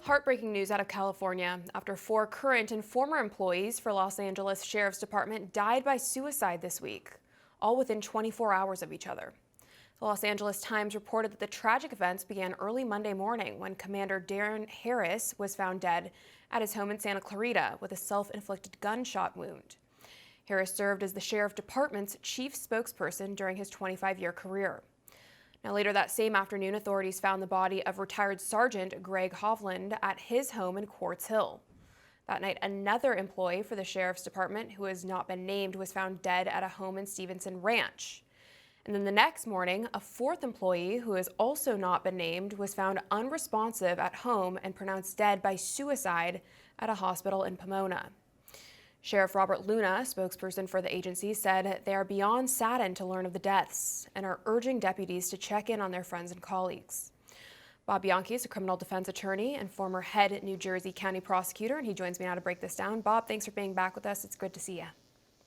Heartbreaking news out of California after 4 current and former employees for Los Angeles Sheriff's Department died by suicide this week, all within 24 hours of each other. The Los Angeles Times reported that the tragic events began early Monday morning when Commander Darren Harris was found dead at his home in Santa Clarita with a self-inflicted gunshot wound. Harris served as the Sheriff Department's chief spokesperson during his 25-year career. Now, later that same afternoon, authorities found the body of retired Sergeant Greg Hovland at his home in Quartz Hill. That night, another employee for the Sheriff's Department, who has not been named, was found dead at a home in Stevenson Ranch. And then the next morning, a 4th employee, who has also not been named, was found unresponsive at home and pronounced dead by suicide at a hospital in Pomona. Sheriff Robert Luna, spokesperson for the agency, said they are beyond saddened to learn of the deaths and are urging deputies to check in on their friends and colleagues. Bob Bianchi is a criminal defense attorney and former head New Jersey County prosecutor, and he joins me now to break this down. Bob, thanks for being back with us. It's good to see you.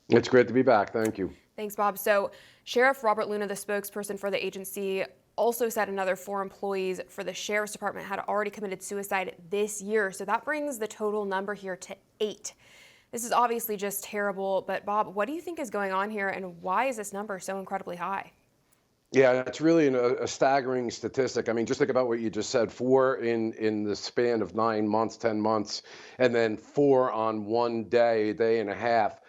It's great to be back. Thank you. Thanks, Bob. So Sheriff Robert Luna, the spokesperson for the agency, also said another 4 employees for the Sheriff's Department had already committed suicide this year. So that brings the total number here to 8. This is obviously just terrible, but Bob, what do you think is going on here, and why is this number so incredibly high? Yeah, it's really a staggering statistic. I mean, just think about what you just said. 4 in the span of 9 months, 10 months, and then 4 on one day, a day and a half.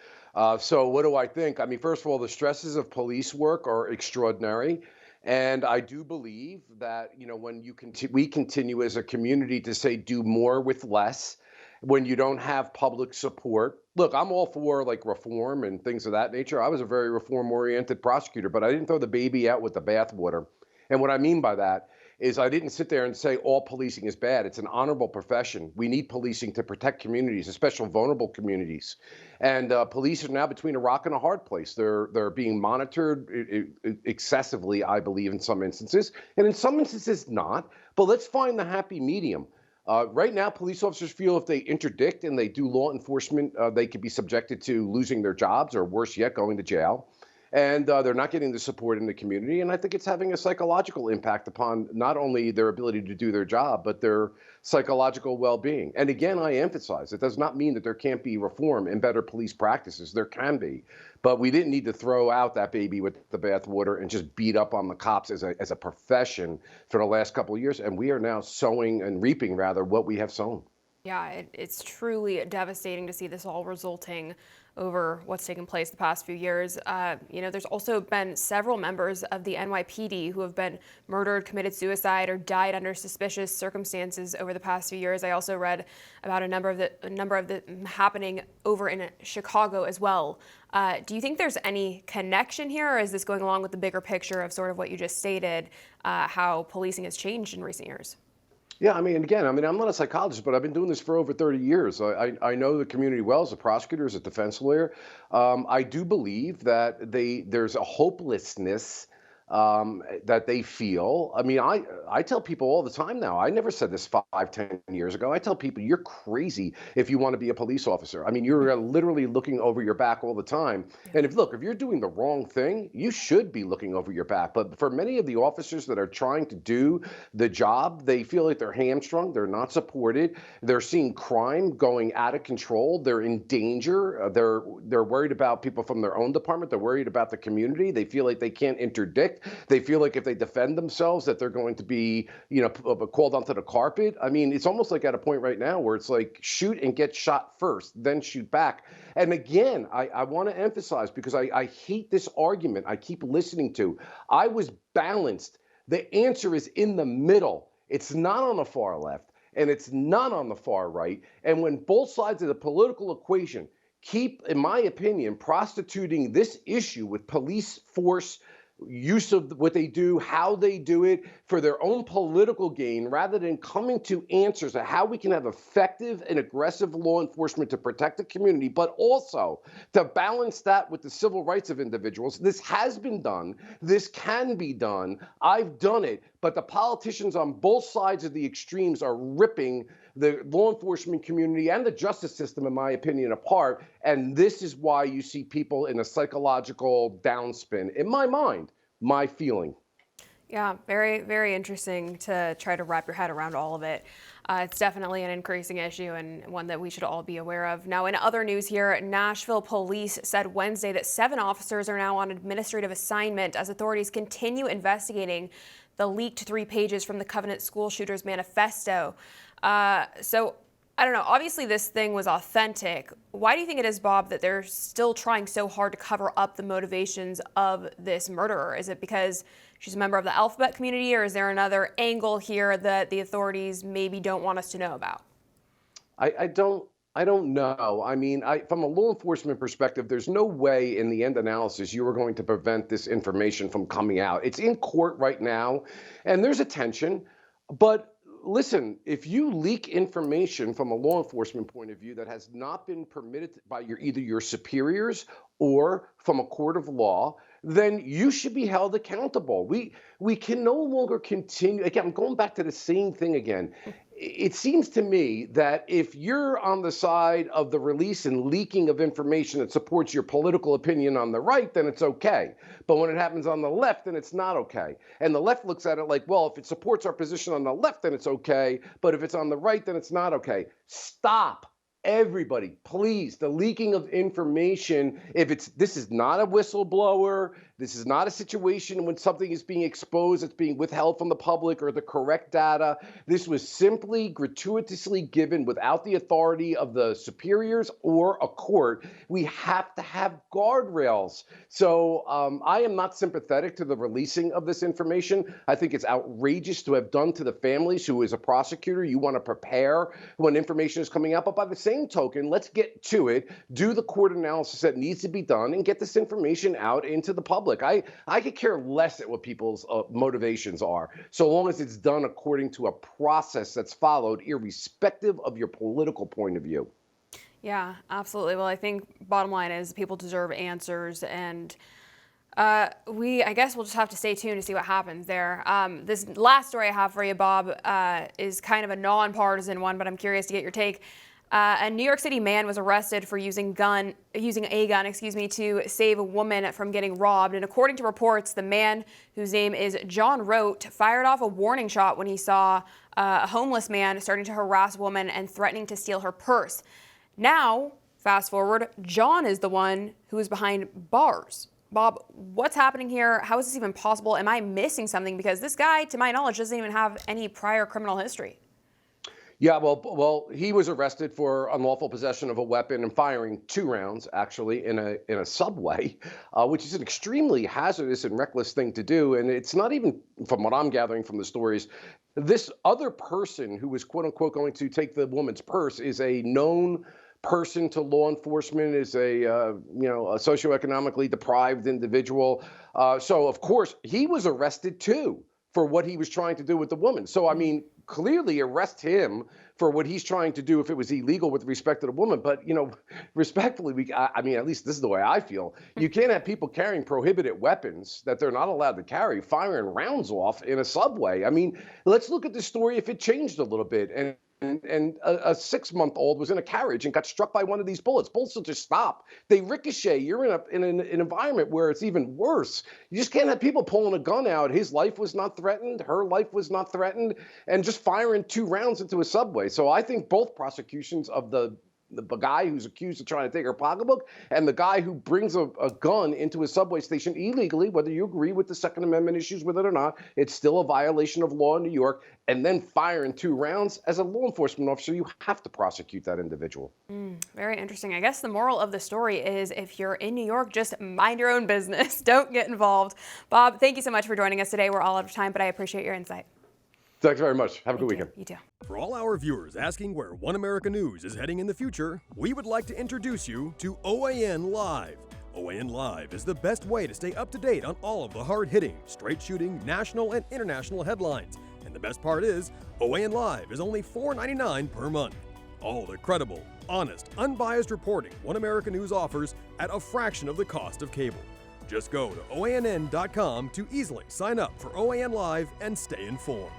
So what do I think? I mean, first of all, the stresses of police work are extraordinary. And I do believe that, when we continue as a community to say do more with less, when you don't have public support. Look, I'm all for reform and things of that nature. I was a very reform-oriented prosecutor, but I didn't throw the baby out with the bathwater. And what I mean by that is I didn't sit there and say all policing is bad. It's an honorable profession. We need policing to protect communities, especially vulnerable communities. And police are now between a rock and a hard place. They're being monitored excessively, I believe, in some instances, and in some instances not. But let's find the happy medium. Right now, police officers feel if they interdict and they do law enforcement, they could be subjected to losing their jobs or worse yet, going to jail. And they're not getting the support in the community. And I think it's having a psychological impact upon not only their ability to do their job, but their psychological well-being. And again, I emphasize, it does not mean that there can't be reform and better police practices. There can be. But we didn't need to throw out that baby with the bathwater and just beat up on the cops as a profession for the last couple of years. And we are now sowing and reaping, rather, what we have sown. Yeah, it's truly devastating to see this all resulting over what's taken place the past few years. There's also been several members of the NYPD who have been murdered, committed suicide, or died under suspicious circumstances over the past few years. I also read about a number of them happening over in Chicago as well. Do you think there's any connection here, or is this going along with the bigger picture of sort of what you just stated, how policing has changed in recent years? Yeah, I'm not a psychologist, but I've been doing this for over 30 years. I know the community well as a prosecutor, as a defense lawyer. I do believe that there's a hopelessness that they feel. I mean, I tell people all the time now, I never said this 5-10 years ago. I tell people, you're crazy if you want to be a police officer. I mean, you're literally looking over your back all the time. And if you're doing the wrong thing, you should be looking over your back. But for many of the officers that are trying to do the job, they feel like they're hamstrung. They're not supported. They're seeing crime going out of control. They're in danger. They're worried about people from their own department. They're worried about the community. They feel like they can't interdict. They feel like if they defend themselves that they're going to be, called onto the carpet. I mean, it's almost like at a point right now where it's like shoot and get shot first, then shoot back. And again, I want to emphasize, because I hate this argument I keep listening to. I was balanced. The answer is in the middle. It's not on the far left and it's not on the far right. And when both sides of the political equation keep, in my opinion, prostituting this issue with police force use of what they do, how they do it for their own political gain, rather than coming to answers of how we can have effective and aggressive law enforcement to protect the community, but also to balance that with the civil rights of individuals. This has been done. This can be done. I've done it. But the politicians on both sides of the extremes are ripping the law enforcement community and the justice system, in my opinion, apart. And this is why you see people in a psychological downspin, in my mind, my feeling. Yeah, very, very interesting to try to wrap your head around all of it. It's definitely an increasing issue and one that we should all be aware of. Now, in other news here, Nashville police said Wednesday that 7 officers are now on administrative assignment as authorities continue investigating the leaked 3 pages from the Covenant School Shooters Manifesto. So I don't know. Obviously, this thing was authentic. Why do you think it is, Bob, that they're still trying so hard to cover up the motivations of this murderer? Is it because she's a member of the alphabet community, or is there another angle here that the authorities maybe don't want us to know about? I don't know. I mean, from a law enforcement perspective, there's no way in the end analysis you are going to prevent this information from coming out. It's in court right now, and there's attention. But listen, if you leak information from a law enforcement point of view that has not been permitted by either your superiors or from a court of law, then you should be held accountable. We can no longer continue. Again, I'm going back to the same thing again. It seems to me that if you're on the side of the release and leaking of information that supports your political opinion on the right, then it's okay. But when it happens on the left, then it's not okay. And the left looks at it like, well, if it supports our position on the left, then it's okay. But if it's on the right, then it's not okay. Stop. Everybody, please, the leaking of information, this is not a whistleblower, this is not a situation when something is being exposed, it's being withheld from the public or the correct data. This was simply gratuitously given without the authority of the superiors or a court. We have to have guardrails. So I am not sympathetic to the releasing of this information. I think it's outrageous to have done to the families. Who, as a prosecutor, you want to prepare when information is coming out. But by the same token, let's get to it, do the court analysis that needs to be done, and get this information out into the public. I could care less at what people's motivations are, so long as it's done according to a process that's followed, irrespective of your political point of view. Yeah, absolutely. Well, I think bottom line is people deserve answers, and I guess we'll just have to stay tuned to see what happens there. This last story I have for you, Bob, is kind of a nonpartisan one, but I'm curious to get your take. A New York City man was arrested for using a gun, to save a woman from getting robbed. And according to reports, the man, whose name is John Rote, fired off a warning shot when he saw a homeless man starting to harass a woman and threatening to steal her purse. Now, fast forward, John is the one who is behind bars. Bob, what's happening here? How is this even possible? Am I missing something? Because this guy, to my knowledge, doesn't even have any prior criminal history. Yeah, well, he was arrested for unlawful possession of a weapon and firing 2 rounds, actually, in a subway, which is an extremely hazardous and reckless thing to do. And it's not even, from what I'm gathering from the stories, this other person who was, quote unquote, going to take the woman's purse is a known person to law enforcement, is a socioeconomically deprived individual. So, of course, he was arrested, too, for what he was trying to do with the woman. So, I mean, clearly arrest him for what he's trying to do if it was illegal with respect to the woman. But, respectfully, I mean, at least this is the way I feel. You can't have people carrying prohibited weapons that they're not allowed to carry, firing rounds off in a subway. I mean, let's look at the story if it changed a little bit. And a 6-month-old was in a carriage and got struck by one of these bullets. Bullets will just stop. They ricochet. You're in an environment where it's even worse. You just can't have people pulling a gun out. His life was not threatened. Her life was not threatened. And just firing 2 rounds into a subway. So I think both prosecutions of the guy who's accused of trying to take her pocketbook and the guy who brings a gun into a subway station illegally, whether you agree with the Second Amendment issues with it or not, it's still a violation of law in New York. And then firing 2 rounds, as a law enforcement officer, you have to prosecute that individual. Very interesting. I guess the moral of the story is if you're in New York, just mind your own business. Don't get involved. Bob, thank you so much for joining us today. We're all out of time, but I appreciate your insight. Thanks very much. Have a good weekend. You too. For all our viewers asking where One America News is heading in the future, we would like to introduce you to OAN Live. OAN Live is the best way to stay up to date on all of the hard-hitting, straight-shooting, national and international headlines. And the best part is, OAN Live is only $4.99 per month. All the credible, honest, unbiased reporting One America News offers at a fraction of the cost of cable. Just go to OANN.com to easily sign up for OAN Live and stay informed.